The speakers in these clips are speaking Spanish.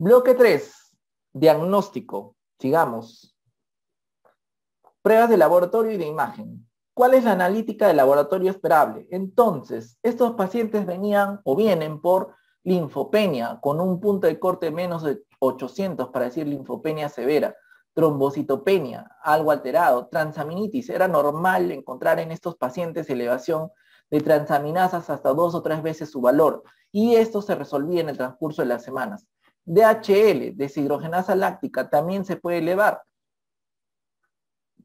Bloque 3, diagnóstico. Sigamos. Pruebas de laboratorio y de imagen. ¿Cuál es la analítica de laboratorio esperable? Entonces, estos pacientes venían o vienen por linfopenia, con un punto de corte menos de 800, para decir linfopenia severa, trombocitopenia, algo alterado, transaminitis. Era normal encontrar en estos pacientes elevación de transaminasas hasta 2 o 3 veces su valor, y esto se resolvía en el transcurso de las semanas. DHL, deshidrogenasa láctica, también se puede elevar.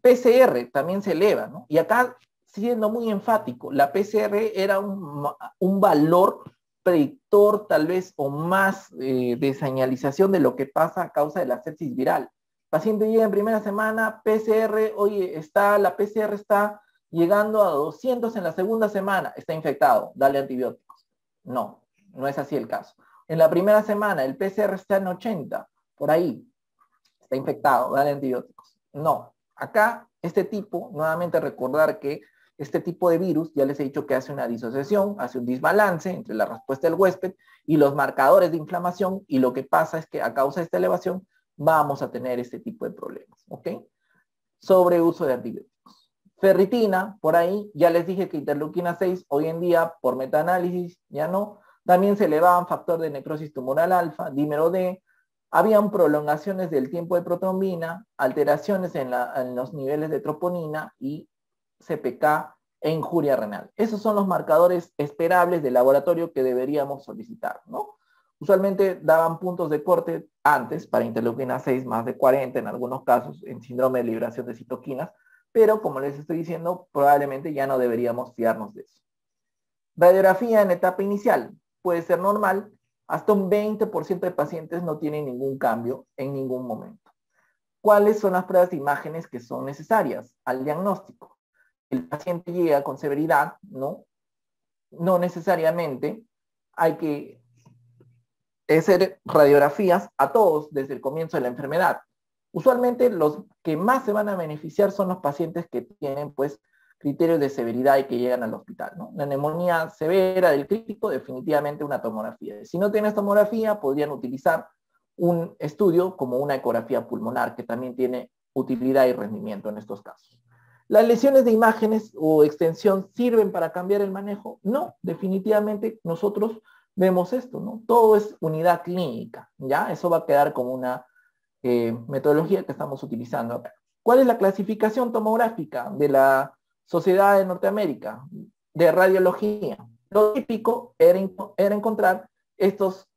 PCR también se eleva, ¿no? Y acá, siendo muy enfático, la PCR era un valor predictor tal vez o más de señalización de lo que pasa a causa de la sepsis viral. El paciente llega en primera semana, PCR, oye, la PCR está llegando a 200 en la segunda semana, está infectado, dale antibióticos. No, no es así el caso. En la primera semana el PCR está en 80, por ahí, está infectado, dale antibióticos. No, acá, nuevamente recordar que este tipo de virus, ya les he dicho que hace una disociación, hace un desbalance entre la respuesta del huésped y los marcadores de inflamación, y lo que pasa es que a causa de esta elevación vamos a tener este tipo de problemas, ¿ok? Sobreuso de antibióticos. Ferritina, por ahí, ya les dije que interleuquina 6, hoy en día, por metaanálisis, ya no. También se elevaban factor de necrosis tumoral alfa, dímero D, habían prolongaciones del tiempo de protrombina, alteraciones en los niveles de troponina y CPK e injuria renal. Esos son los marcadores esperables de laboratorio que deberíamos solicitar, ¿no? Usualmente daban puntos de corte antes para interleuquina 6 más de 40 en algunos casos en síndrome de liberación de citoquinas, pero como les estoy diciendo, probablemente ya no deberíamos fiarnos de eso. Radiografía en etapa inicial puede ser normal, hasta un 20% de pacientes no tienen ningún cambio en ningún momento. ¿Cuáles son las pruebas de imágenes que son necesarias al diagnóstico? El paciente llega con severidad, ¿no? No necesariamente hay que hacer radiografías a todos desde el comienzo de la enfermedad. Usualmente los que más se van a beneficiar son los pacientes que tienen, pues, criterios de severidad y que llegan al hospital, ¿no? La neumonía severa del crítico, definitivamente una tomografía. Si no tienes tomografía, podrían utilizar un estudio como una ecografía pulmonar, que también tiene utilidad y rendimiento en estos casos. ¿Las lesiones de imágenes o extensión sirven para cambiar el manejo? No, definitivamente nosotros vemos esto, ¿no? Todo es unidad clínica, ¿ya? Eso va a quedar como una metodología que estamos utilizando acá. ¿Cuál es la clasificación tomográfica de la Sociedad de Norteamérica de Radiología? Lo típico era encontrar estos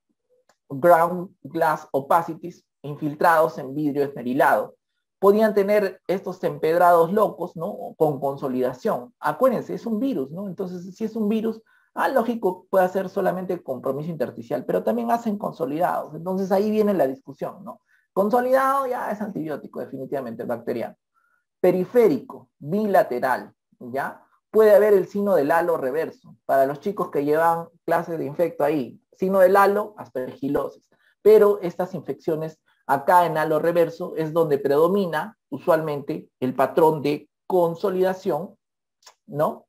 ground glass opacities infiltrados en vidrio esmerilado. Podían tener estos empedrados locos, ¿no? Con consolidación. Acuérdense, es un virus, ¿no? Entonces, si es un virus, lógico, puede hacer solamente compromiso intersticial, pero también hacen consolidados. Entonces, ahí viene la discusión, ¿no? Consolidado ya es antibiótico, definitivamente, bacteriano. Periférico, bilateral, ¿ya? Puede haber el signo del halo reverso. Para los chicos que llevan clases de infecto ahí, signo del halo, aspergilosis. Pero estas infecciones acá en halo reverso es donde predomina usualmente el patrón de consolidación, ¿no?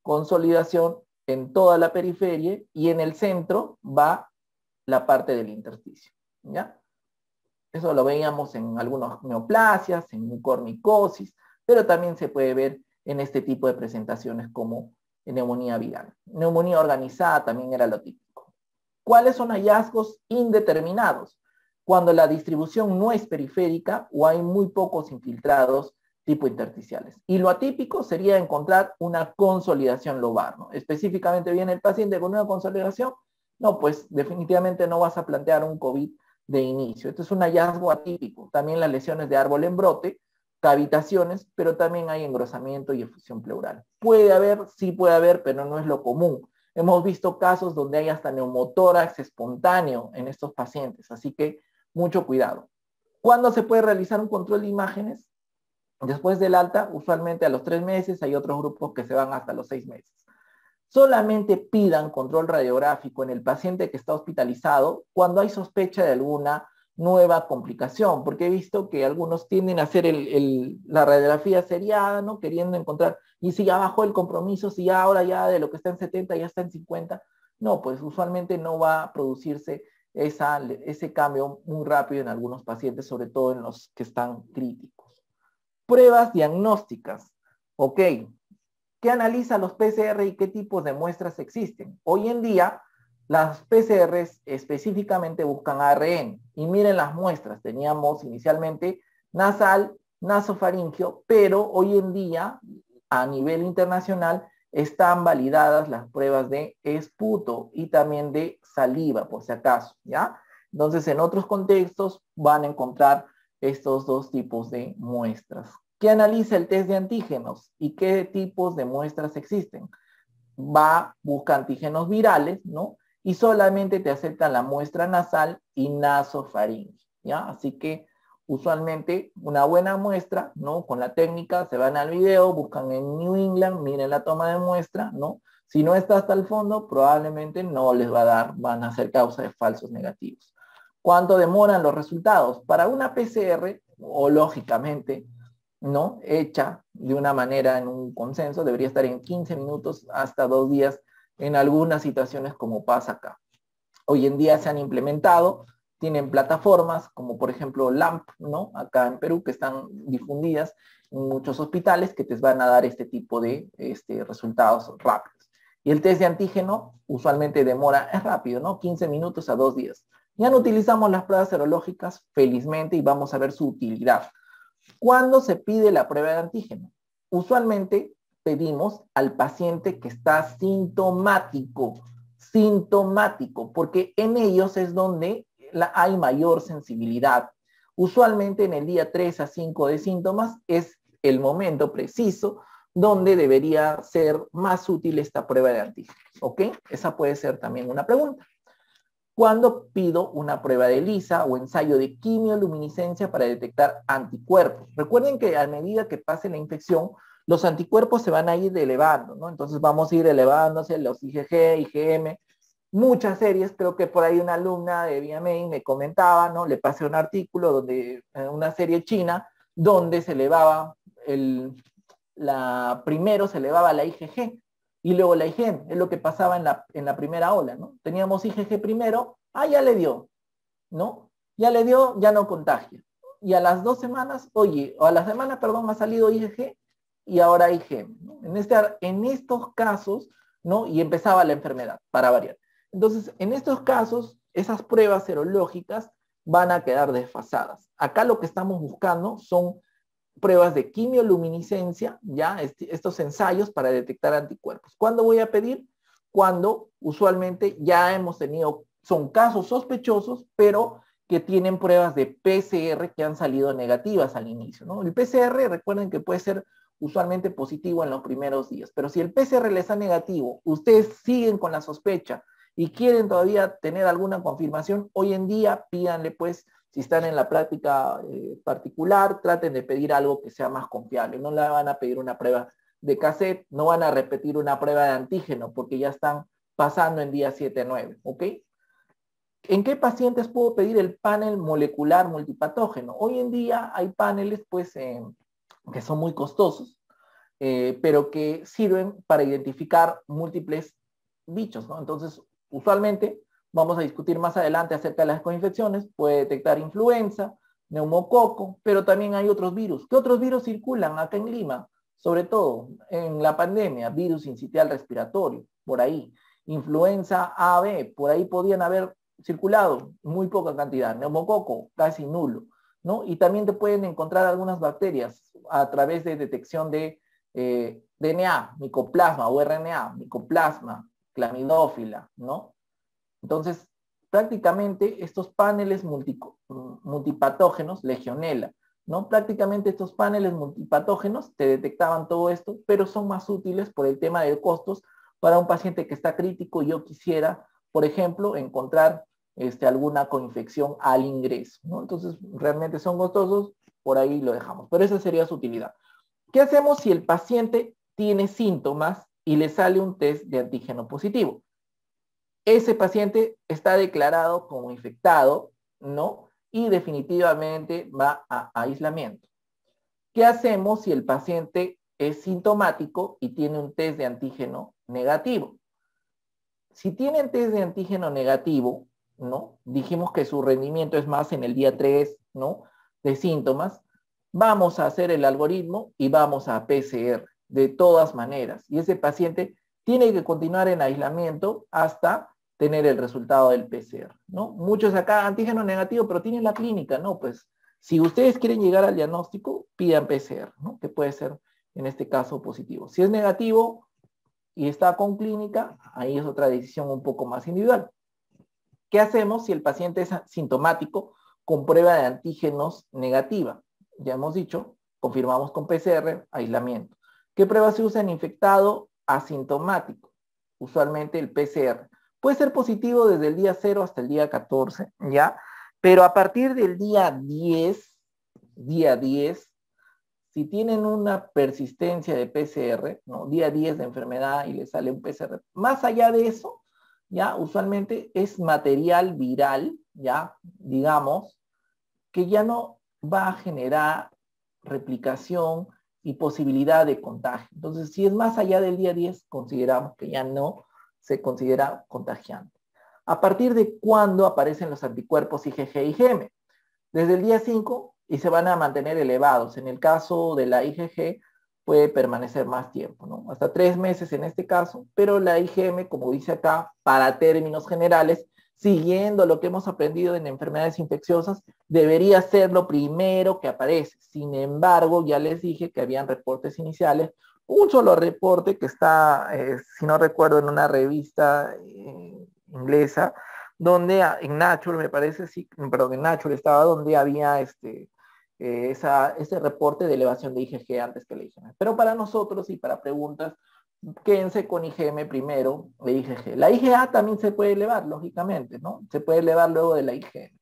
Consolidación en toda la periferia, y en el centro va la parte del intersticio, ¿ya? Eso lo veíamos en algunas neoplasias, en mucormicosis, pero también se puede ver en este tipo de presentaciones como neumonía viral. Neumonía organizada también era lo típico. ¿Cuáles son hallazgos indeterminados? Cuando la distribución no es periférica o hay muy pocos infiltrados tipo intersticiales. Y lo atípico sería encontrar una consolidación lobar, ¿no? Específicamente viene el paciente con una consolidación, no, pues definitivamente no vas a plantear un COVID de inicio. Esto es un hallazgo atípico. También las lesiones de árbol en brote, cavitaciones, pero también hay engrosamiento y efusión pleural. Puede haber, sí puede haber, pero no es lo común. Hemos visto casos donde hay hasta neumotórax espontáneo en estos pacientes, así que mucho cuidado. ¿Cuándo se puede realizar un control de imágenes? Después del alta, usualmente a los 3 meses, hay otros grupos que se van hasta los 6 meses. Solamente pidan control radiográfico en el paciente que está hospitalizado cuando hay sospecha de alguna nueva complicación, porque he visto que algunos tienden a hacer la radiografía seriada, ¿no? Queriendo encontrar, y si ya bajó el compromiso, si ya ahora ya de lo que está en 70 ya está en 50, no, pues usualmente no va a producirse ese cambio muy rápido en algunos pacientes, sobre todo en los que están críticos. Pruebas diagnósticas. Ok, ¿qué analiza los PCR y qué tipos de muestras existen? Hoy en día, las PCRs específicamente buscan ARN. Y miren las muestras. Teníamos inicialmente nasal, nasofaringeo, pero hoy en día, a nivel internacional, están validadas las pruebas de esputo y también de saliva, por si acaso, ¿ya? Entonces, en otros contextos van a encontrar estos dos tipos de muestras. ¿Qué analiza el test de antígenos y qué tipos de muestras existen? Busca antígenos virales, ¿no? Y solamente te aceptan la muestra nasal y nasofaringea, ¿ya? Así que usualmente una buena muestra, ¿no? Con la técnica se van al video, buscan en New England, miren la toma de muestra, ¿no? Si no está hasta el fondo, probablemente no les va a dar, van a ser causa de falsos negativos. ¿Cuánto demoran los resultados? Para una PCR, o lógicamente, ¿no? Hecha de una manera en un consenso, debería estar en 15 minutos hasta 2 días en algunas situaciones como pasa acá. Hoy en día se han implementado, tienen plataformas como por ejemplo LAMP, ¿no? Acá en Perú, que están difundidas en muchos hospitales que te van a dar este tipo de resultados rápidos. Y el test de antígeno usualmente demora, es rápido, ¿no? 15 minutos a 2 días. Ya no utilizamos las pruebas serológicas, felizmente, y vamos a ver su utilidad. ¿Cuándo se pide la prueba de antígeno? Usualmente pedimos al paciente que está sintomático, porque en ellos es donde hay mayor sensibilidad. Usualmente en el día 3 a 5 de síntomas es el momento preciso donde debería ser más útil esta prueba de antígenos, ¿ok? Esa puede ser también una pregunta. ¿Cuándo pido una prueba de ELISA o ensayo de quimioluminiscencia para detectar anticuerpos? Recuerden que a medida que pase la infección, los anticuerpos se van a ir elevando, ¿no? Entonces vamos a ir elevándose los IgG, IgM, muchas series. Creo que por ahí una alumna de BMA me comentaba, ¿no? Le pasé un artículo donde, una serie china, donde se elevaba primero se elevaba la IgG, y luego la IgM, es lo que pasaba en la primera ola, ¿no? Teníamos IgG primero, ya le dio, ¿no? Ya le dio, ya no contagia. Y a las 2 semanas, o a la semana, perdón, ha salido IgG y ahora IgM, ¿no? En estos casos, ¿no? Y empezaba la enfermedad, para variar. Entonces, en estos casos, esas pruebas serológicas van a quedar desfasadas. Acá lo que estamos buscando son pruebas de quimioluminiscencia, ya estos ensayos para detectar anticuerpos. ¿Cuándo voy a pedir? Cuando usualmente ya hemos tenido, son casos sospechosos, pero que tienen pruebas de PCR que han salido negativas al inicio, ¿no? El PCR, recuerden que puede ser usualmente positivo en los primeros días, pero si el PCR les da negativo, ustedes siguen con la sospecha y quieren todavía tener alguna confirmación, hoy en día pídanle pues, si están en la práctica particular, traten de pedir algo que sea más confiable. No le van a pedir una prueba de cassette, no van a repetir una prueba de antígeno porque ya están pasando en día 7-9, ¿ok? ¿En qué pacientes puedo pedir el panel molecular multipatógeno? Hoy en día hay paneles pues, que son muy costosos, pero que sirven para identificar múltiples bichos, ¿no? Entonces, usualmente, vamos a discutir más adelante acerca de las coinfecciones, puede detectar influenza, neumococo, pero también hay otros virus. ¿Qué otros virus circulan acá en Lima? Sobre todo en la pandemia, virus sincitial respiratorio, por ahí. Influenza AB, por ahí podían haber circulado muy poca cantidad. Neumococo, casi nulo, ¿no? Y también te pueden encontrar algunas bacterias a través de detección de DNA, micoplasma o RNA, micoplasma, clamidófila, ¿no? Entonces, prácticamente estos paneles multipatógenos, legionela, ¿no? Prácticamente estos paneles multipatógenos te detectaban todo esto, pero son más útiles por el tema de costos para un paciente que está crítico. Yo quisiera, por ejemplo, encontrar alguna coinfección al ingreso, ¿no? Entonces, realmente son costosos, por ahí lo dejamos, pero esa sería su utilidad. ¿Qué hacemos si el paciente tiene síntomas y le sale un test de antígeno positivo? Ese paciente está declarado como infectado, ¿no? Y definitivamente va a aislamiento. ¿Qué hacemos si el paciente es sintomático y tiene un test de antígeno negativo? Si tienen test de antígeno negativo, ¿no? Dijimos que su rendimiento es más en el día 3, ¿no? De síntomas. Vamos a hacer el algoritmo y vamos a PCR, de todas maneras. Y ese paciente tiene que continuar en aislamiento hasta tener el resultado del PCR, ¿no? Muchos acá, antígeno negativo, pero tienen la clínica, ¿no? Pues si ustedes quieren llegar al diagnóstico, pidan PCR, ¿no? Que puede ser, en este caso, positivo. Si es negativo y está con clínica, ahí es otra decisión un poco más individual. ¿Qué hacemos si el paciente es sintomático con prueba de antígenos negativa? Ya hemos dicho, confirmamos con PCR, aislamiento. ¿Qué prueba se usa en infectado asintomático? Usualmente el PCR. Puede ser positivo desde el día 0 hasta el día 14, ¿ya? Pero a partir del día 10, si tienen una persistencia de PCR, ¿no? Día 10 de enfermedad y les sale un PCR, más allá de eso, ya usualmente es material viral, ya digamos, que ya no va a generar replicación y posibilidad de contagio. Entonces, si es más allá del día 10, consideramos que ya no se considera contagiante. ¿A partir de cuándo aparecen los anticuerpos IgG y IgM? Desde el día 5 y se van a mantener elevados. En el caso de la IgG puede permanecer más tiempo, ¿no? Hasta 3 meses en este caso, pero la IgM, como dice acá, para términos generales, siguiendo lo que hemos aprendido en enfermedades infecciosas, debería ser lo primero que aparece. Sin embargo, ya les dije que habían reportes iniciales, un solo reporte que está, si no recuerdo, en una revista inglesa, donde en Nature, me parece, sí, perdón, en Nature estaba donde había ese reporte de elevación de IgG antes que la IgM. Pero para nosotros y para preguntas, quédense con IgM primero de IgG. La IgA también se puede elevar, lógicamente, ¿no? Se puede elevar luego de la IgM.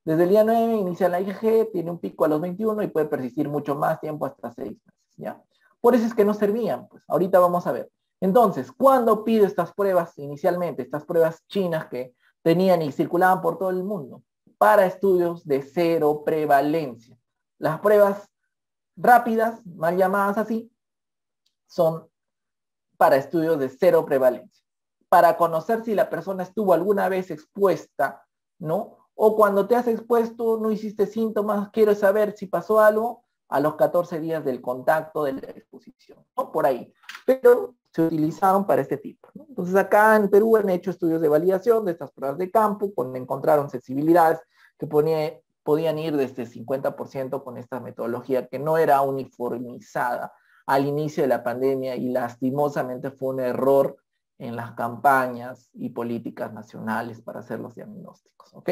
Desde el día 9 inicia la IgG, tiene un pico a los 21 y puede persistir mucho más tiempo, hasta 6 meses, ¿ya? Por eso es que no servían, pues. Ahorita vamos a ver. Entonces, ¿cuándo pido estas pruebas inicialmente? Estas pruebas chinas que tenían y circulaban por todo el mundo, para estudios de cero prevalencia. Las pruebas rápidas, mal llamadas así, son para estudios de cero prevalencia, para conocer si la persona estuvo alguna vez expuesta, ¿no? O cuando te has expuesto, no hiciste síntomas, quiero saber si pasó algo a los 14 días del contacto, de la exposición, ¿no? Por ahí. Pero se utilizaron para este tipo, ¿no? Entonces acá en Perú han hecho estudios de validación de estas pruebas de campo, donde encontraron sensibilidades que podían ir desde 50% con esta metodología que no era uniformizada al inicio de la pandemia y lastimosamente fue un error en las campañas y políticas nacionales para hacer los diagnósticos, ¿ok?